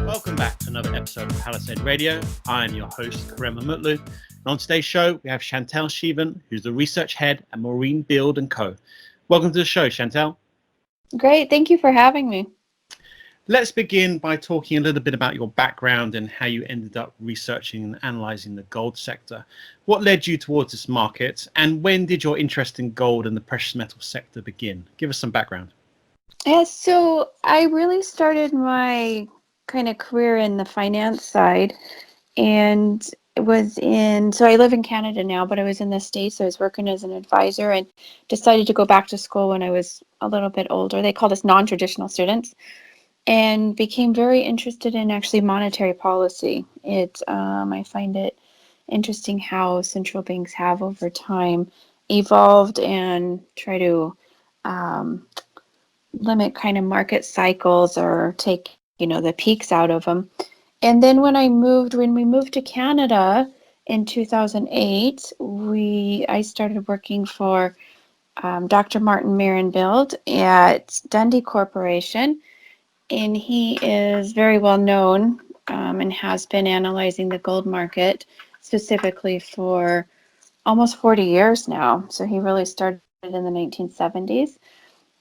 Welcome back to another episode of Palisade Radio. I am your host, Karema Mutlu. And on today's show, we have Chantelle Schieven, who's the research head at Marine Build & Co. Welcome to the show, Chantelle. Great. Thank you for having me. Let's begin by talking a little bit about your background and how you ended up researching and analyzing the gold sector. What led you towards this market, and when did your interest in gold and the precious metal sector begin? Give us some background. Yeah, so I really started my kind of career in the finance side, and so I live in Canada now, but I was in the States. I was working as an advisor and decided to go back to school when I was a little bit older. They called us non-traditional students, and became very interested in actually monetary policy. I find it interesting how central banks have over time evolved and try to limit kind of market cycles or take, the peaks out of them. And then when we moved to Canada in 2008, I started working for Dr. Martin Marenbild at Dundee Corporation. And he is very well known and has been analyzing the gold market specifically for almost 40 years now. So he really started in the 1970s.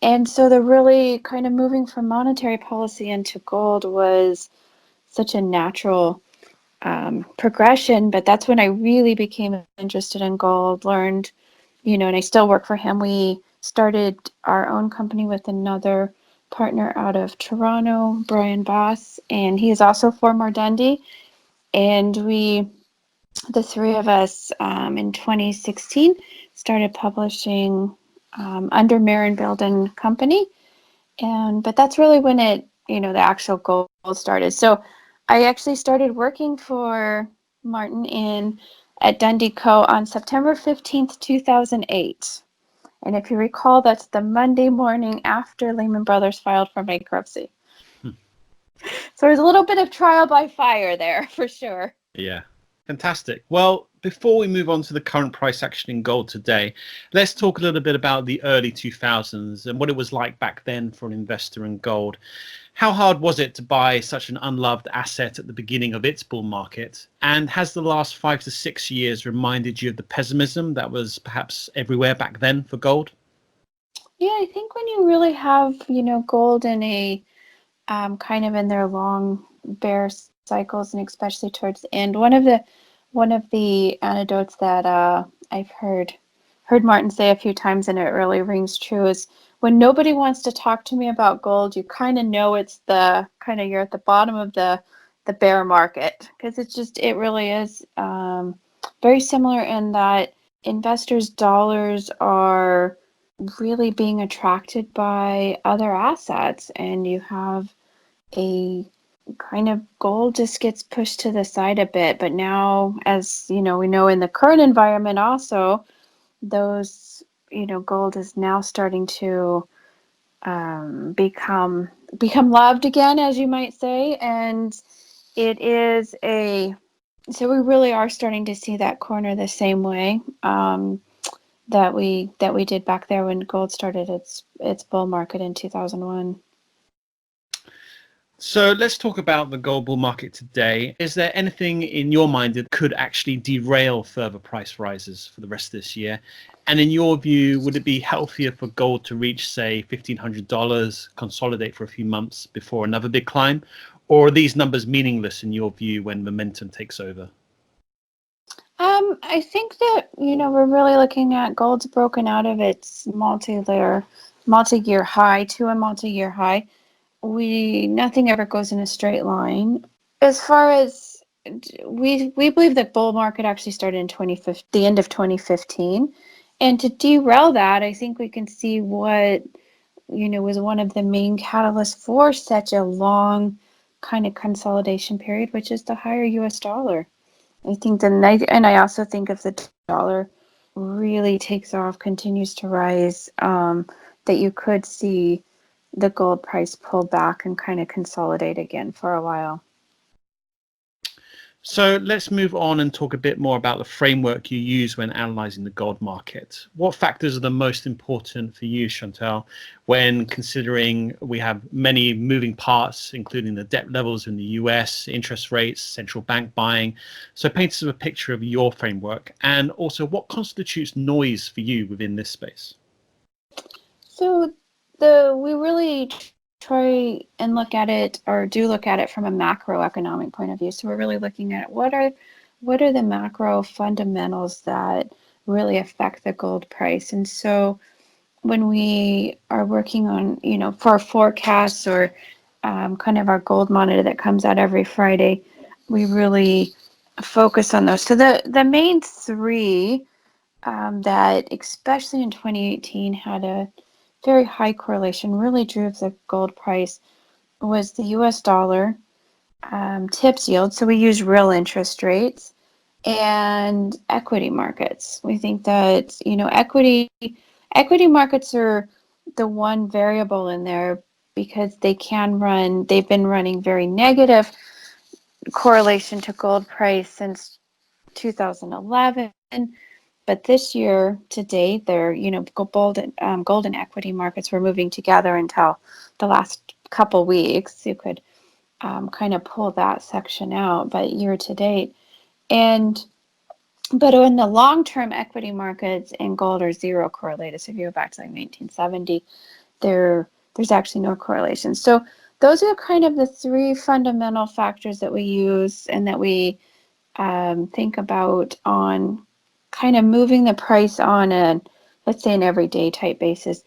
And so the really kind of moving from monetary policy into gold was such a natural progression. But that's when I really became interested in gold, learned, and I still work for him. We started our own company with another partner out of Toronto, Brian Boss, and he is also former Dundee. And the three of us, in 2016, started publishing under Marenbild and Company. But that's really when the actual gold started. So I actually started working for Martin at Dundee Co. on September 15th, 2008. And if you recall, that's the Monday morning after Lehman Brothers filed for bankruptcy. So there's a little bit of trial by fire there, for sure. Yeah, fantastic. Well, before we move on to the current price action in gold today, let's talk a little bit about the early 2000s and what it was like back then for an investor in gold. How hard was it to buy such an unloved asset at the beginning of its bull market? And has the last 5 to 6 years reminded you of the pessimism that was perhaps everywhere back then for gold? Yeah, I think when you really have, gold in a kind of in their long bear cycles, and especially towards the end, one of the anecdotes that I've heard Martin say a few times, and it really rings true, is when nobody wants to talk to me about gold, you kind of know it's you're at the bottom of the bear market, because it really is very similar in that investors' dollars are really being attracted by other assets, and you have a kind of gold just gets pushed to the side a bit. But now, as we know in the current environment also, those gold is now starting to become loved again, as you might say. And so we really are starting to see that corner the same way that we did back there when gold started its bull market in 2001. So let's talk about the gold bull market today. Is there anything in your mind that could actually derail further price rises for the rest of this year? And in your view, would it be healthier for gold to reach, say, $1,500, consolidate for a few months before another big climb? Or are these numbers meaningless in your view when momentum takes over? I think that, we're really looking at gold's broken out of its multi-year high to a multi-year high. Nothing ever goes in a straight line. As far as we believe that bull market actually started in the end of 2015, and to derail that, I think we can see what was one of the main catalysts for such a long kind of consolidation period, which is the higher U.S. dollar. I think and I also think if the dollar really takes off, continues to rise, that you could see the gold price pull back and kind of consolidate again for a while. So let's move on and talk a bit more about the framework you use when analyzing the gold market. What factors are the most important for you, Chantelle, when considering we have many moving parts, including the debt levels in the US, interest rates, central bank buying? So paint us a picture of your framework, and also what constitutes noise for you within this space? So we really try and look at it, or do look at it, from a macroeconomic point of view. So we're really looking at what are the macro fundamentals that really affect the gold price. And so when we are working on, for forecasts, or kind of our gold monitor that comes out every Friday, we really focus on those. So the main three that, especially in 2018, had a very high correlation, really drove the gold price, was the US dollar, TIPS yield. So we use real interest rates, and equity markets. We think that, equity markets are the one variable in there, because they've been running very negative correlation to gold price since 2011. But this year to date, they're, gold and equity markets were moving together until the last couple weeks. You could kind of pull that section out, but year to date. But in the long-term, equity markets and gold are zero correlated. So if you go back to like 1970, there's actually no correlation. So those are kind of the three fundamental factors that we use and that we think about on kind of moving the price on a, let's say, an everyday type basis.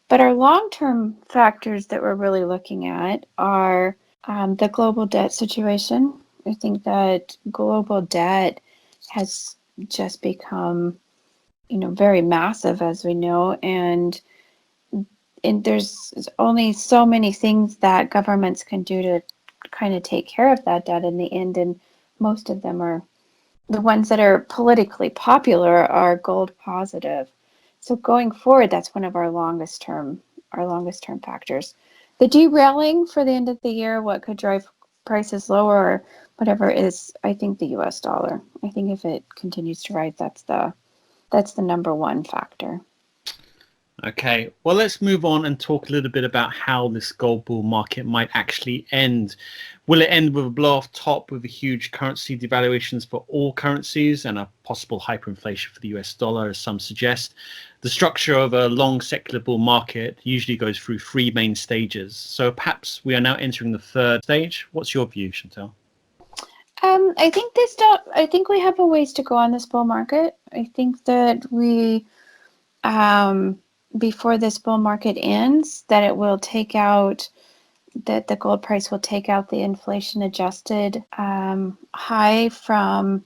But our long-term factors that we're really looking at are the global debt situation. I think that global debt has just become, very massive, as we know, and there's only so many things that governments can do to kind of take care of that debt in the end, and most of them are the ones that are politically popular are gold positive. So going forward, that's one of our longest term factors. The derailing for the end of the year, what could drive prices lower or whatever, is, I think, the US dollar. I think if it continues to rise, that's the number one factor. Okay, well, let's move on and talk a little bit about how this gold bull market might actually end. Will it end with a blow off top with a huge currency devaluations for all currencies and a possible hyperinflation for the US dollar, as some suggest? The structure of a long secular bull market usually goes through three main stages. So perhaps we are now entering the third stage. What's your view, Chantelle? I think we have a ways to go on this bull market. I think that before this bull market ends, that the gold price will take out the inflation adjusted high from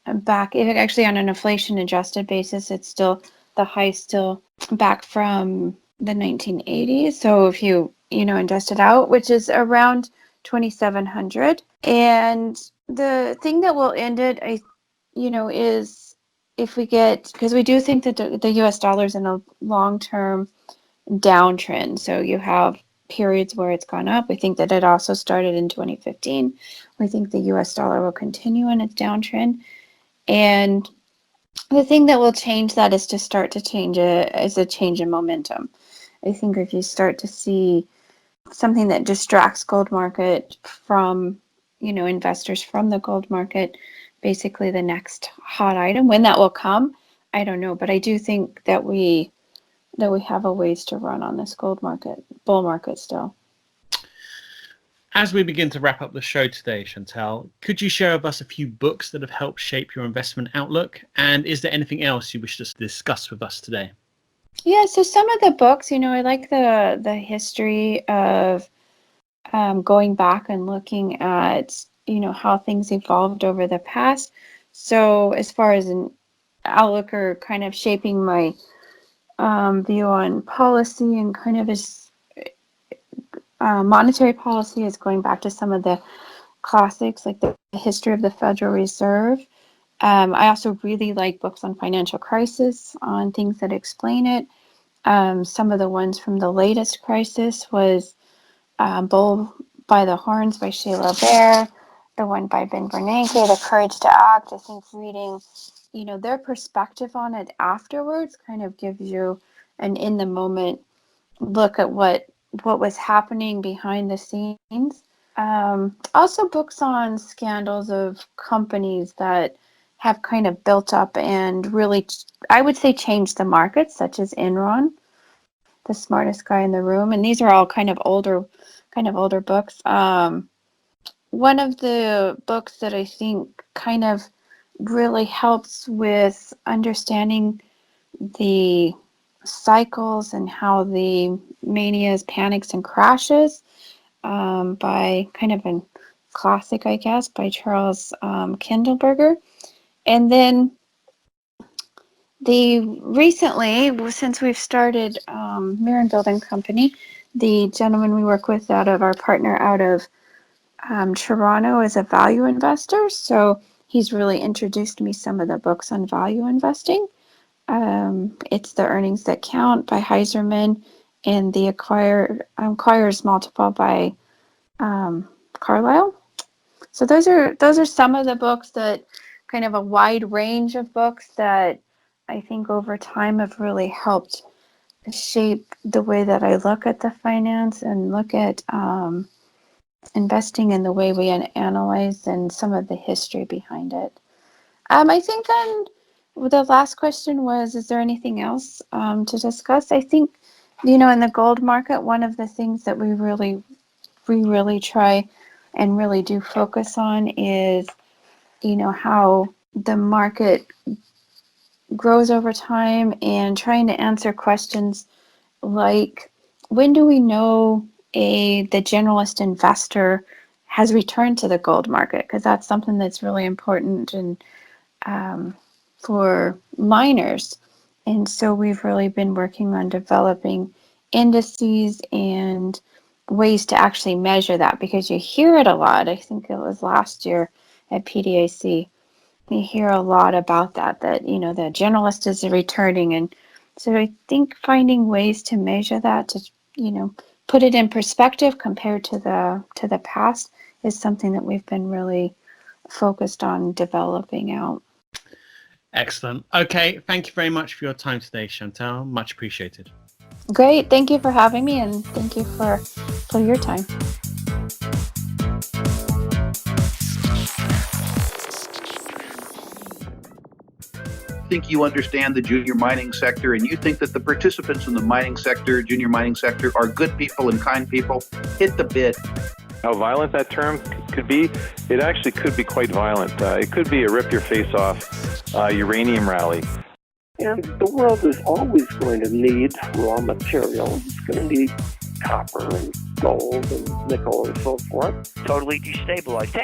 back. Actually, on an inflation adjusted basis, it's still the high, still back from the 1980s. So if you adjust it out, which is around 2,700, and the thing that will end it, is if we get, because we do think that the US dollar is in a long-term downtrend. So you have periods where it's gone up. We think that it also started in 2015. We think the US dollar will continue in its downtrend. And the thing that will change that is a change in momentum. I think if you start to see something that distracts gold market from, investors from the gold market, basically the next hot item, when that will come, I don't know. But I do think that we have a ways to run on this bull market still. As we begin to wrap up the show today, Chantelle, could you share with us a few books that have helped shape your investment outlook? And is there anything else you wish to discuss with us today? Yeah, so some of the books, I like the history of going back and looking at, how things evolved over the past. So as far as an outlook, or kind of shaping my view on policy and kind of as monetary policy, is going back to some of the classics, like the history of the Federal Reserve. I also really like books on financial crisis, on things that explain it. Some of the ones from the latest crisis was Bull by the Horns by Sheila Bair. the one by Ben Bernanke, The Courage to Act. I think reading, their perspective on it afterwards kind of gives you an in the moment look at what was happening behind the scenes. Also books on scandals of companies that have kind of built up and really, I would say, changed the market, such as Enron, The Smartest Guy in the Room. And these are all kind of older books. One of the books that I think kind of really helps with understanding the cycles and how the manias, panics, and crashes, by kind of a classic, I guess, by Charles Kindleberger. And then recently, since we've started Mirren Building Company, the gentleman we work with our partner out of Toronto is a value investor. So he's really introduced me some of the books on value investing. It's The Earnings That Count by Heiserman and The Acquirer's Multiple by Carlyle. So those are some of the books, that kind of a wide range of books that I think over time have really helped shape the way that I look at the finance and look at investing in the way we analyze and some of the history behind it. I think then the last question was, is there anything else to discuss? I think, in the gold market, one of the things that we really try and really do focus on is, how the market grows over time, and trying to answer questions like, when do we know the generalist investor has returned to the gold market? Because that's something that's really important and for miners. And so we've really been working on developing indices and ways to actually measure that, because you hear it a lot. I think it was last year at PDAC. You hear a lot about that the generalist is returning. And so I think finding ways to measure that, to, put it in perspective compared to the past, is something that we've been really focused on developing out. Excellent. Okay, thank you very much for your time today, Chantelle. Much appreciated. Great. Thank you for having me, and thank you for your time. Think you understand the junior mining sector, and you think that the participants in the mining sector, junior mining sector, are good people and kind people, hit the bid. How violent that term could be, it actually could be quite violent. It could be a rip your face off uranium rally. And the world is always going to need raw materials. It's going to need copper and gold and nickel and so forth. Totally destabilized.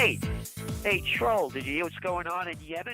Hey, Troll, did you hear what's going on in Yemen?